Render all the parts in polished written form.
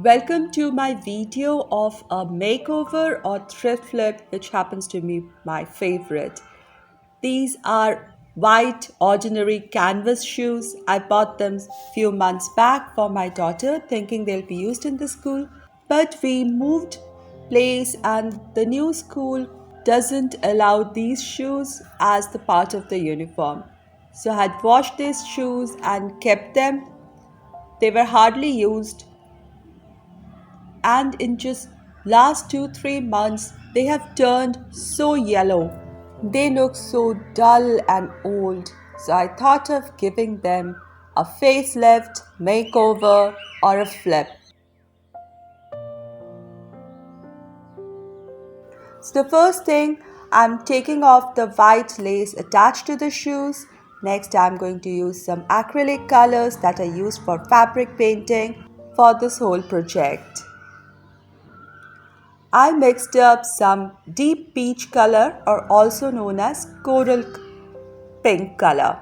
Welcome to my video of a makeover or thrift flip, which happens to be my favorite. These are white ordinary canvas shoes. I bought them few months back for my daughter thinking they'll be used in the school. But we moved place and the new school doesn't allow these shoes as the part of the uniform. So I had washed these shoes and kept them. They were hardly used and in just last 2-3 months they have turned so yellow. They look so dull and old. So I thought of giving them a facelift, makeover, or a flip. So the first thing, I'm taking off the white lace attached to the shoes. Next, I'm going to use some acrylic colors that I used for fabric painting for this whole project. I mixed up some deep peach color or also known as coral pink color.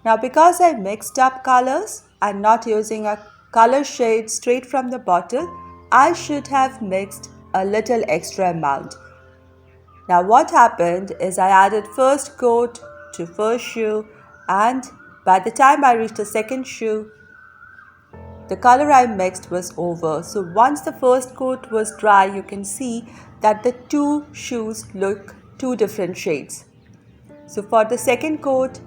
Now because I mixed up colors and not using a color shade straight from the bottle, I should have mixed a little extra amount. Now what happened is I added first coat to first shoe, and by the time I reached the second shoe, the color I mixed was over. So once the first coat was dry, you can see that the two shoes look two different shades. So for the second coat,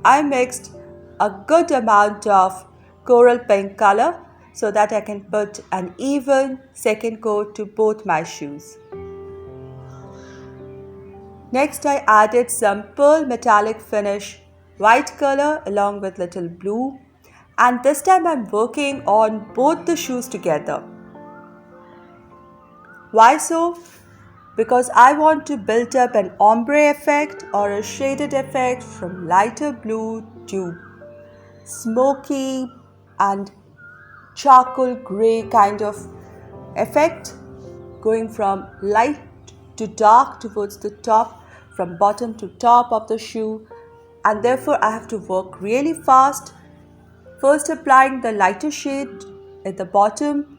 I mixed a good amount of coral pink color so that I can put an even second coat to both my shoes. Next, I added some pearl metallic finish white color along with little blue, and this time I'm working on both the shoes together. Why so? Because I want to build up an ombre effect or a shaded effect from lighter blue to smoky and charcoal gray kind of effect, going from light to dark towards the top, from bottom to top of the shoe, and therefore I have to work really fast. First applying the lighter shade at the bottom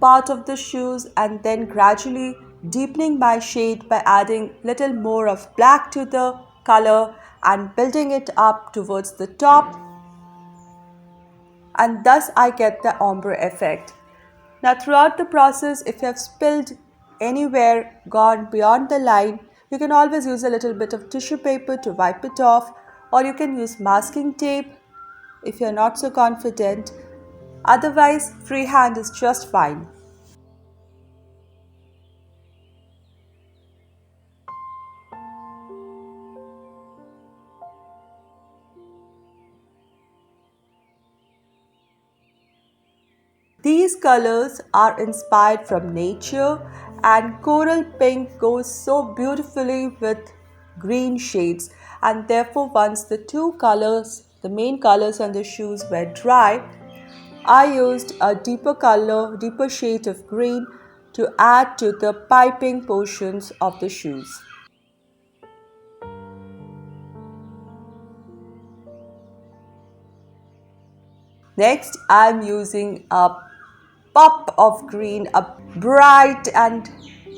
part of the shoes and then gradually deepening my shade by adding little more of black to the color and building it up towards the top, and thus I get the ombre effect. Now throughout the process, if you have spilled anywhere gone beyond the line, you can always use a little bit of tissue paper to wipe it off, or you can use masking tape if you're not so confident. Otherwise, freehand is just fine. These colors are inspired from nature, and coral pink goes so beautifully with green shades, and therefore once the two colors, the main colors on the shoes were dry, I used a deeper shade of green to add to the piping portions of the shoes. Next, I'm using a pop of green, a bright and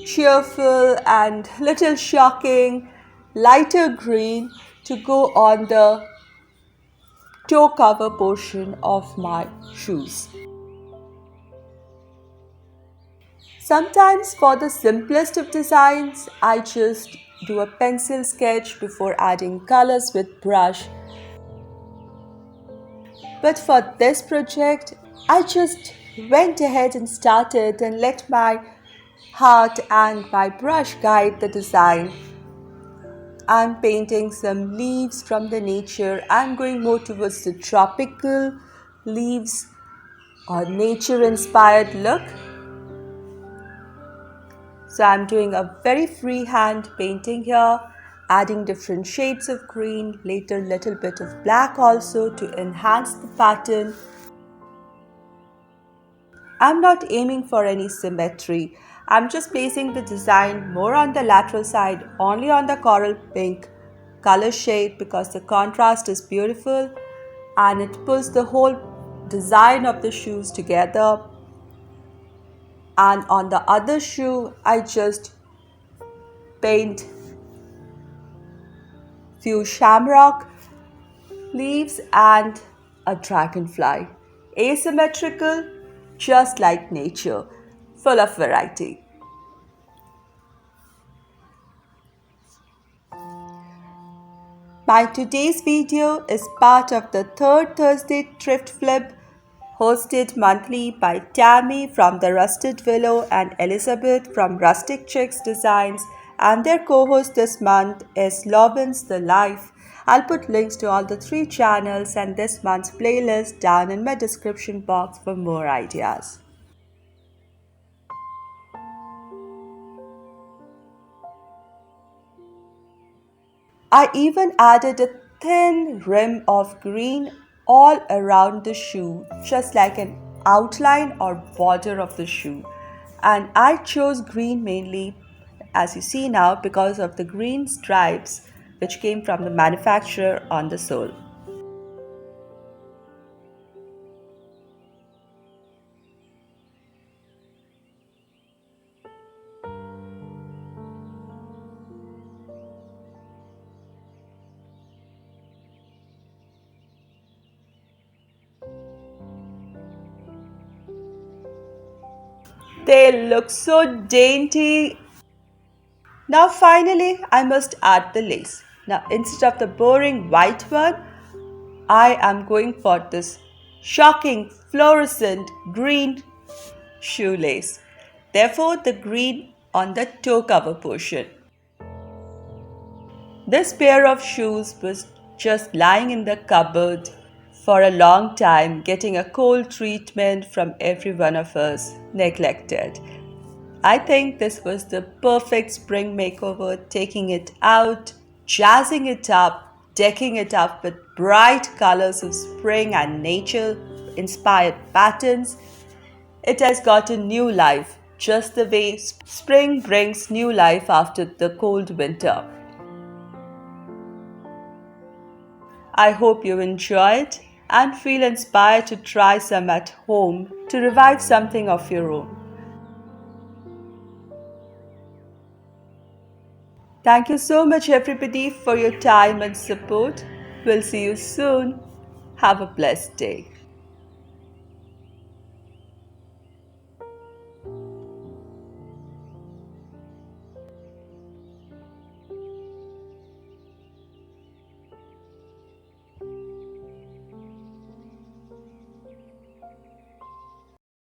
cheerful and little shocking lighter green to go on the toe cover portion of my shoes. Sometimes for the simplest of designs, I just do a pencil sketch before adding colors with brush. But for this project, I just went ahead and started and let my heart and my brush guide the design. I'm painting some leaves from the nature. I'm going more towards the tropical leaves or nature inspired look. So I'm doing a very freehand painting here, adding different shades of green, later little bit of black also to enhance the pattern. I'm not aiming for any symmetry. I'm just placing the design more on the lateral side, only on the coral pink color shade, because the contrast is beautiful and it pulls the whole design of the shoes together. And on the other shoe, I just paint few shamrock leaves and a dragonfly. Asymmetrical, just like nature, full of variety. My today's video is part of the third Thursday thrift flip hosted monthly by Tammy from the Rusted Willow and Elizabeth from Rustic Chicks Designs, and their co-host this month is Lovins the Life. I'll put links to all the three channels and this month's playlist down in my description box for more ideas. I even added a thin rim of green all around the shoe, just like an outline or border of the shoe. And I chose green mainly, as you see now, because of the green stripes which came from the manufacturer on the sole. They look so dainty. Now finally, I must add the lace. Now instead of the boring white one, I am going for this shocking fluorescent green shoelace. Therefore, the green on the toe cover portion. This pair of shoes was just lying in the cupboard for a long time, getting a cold treatment from every one of us, neglected. I think this was the perfect spring makeover, taking it out, jazzing it up, decking it up with bright colors of spring and nature inspired patterns. It has got a new life, just the way spring brings new life after the cold winter. I hope you enjoyed and feel inspired to try some at home to revive something of your own. Thank you so much, everybody, for your time and support. We'll see you soon. Have a blessed day.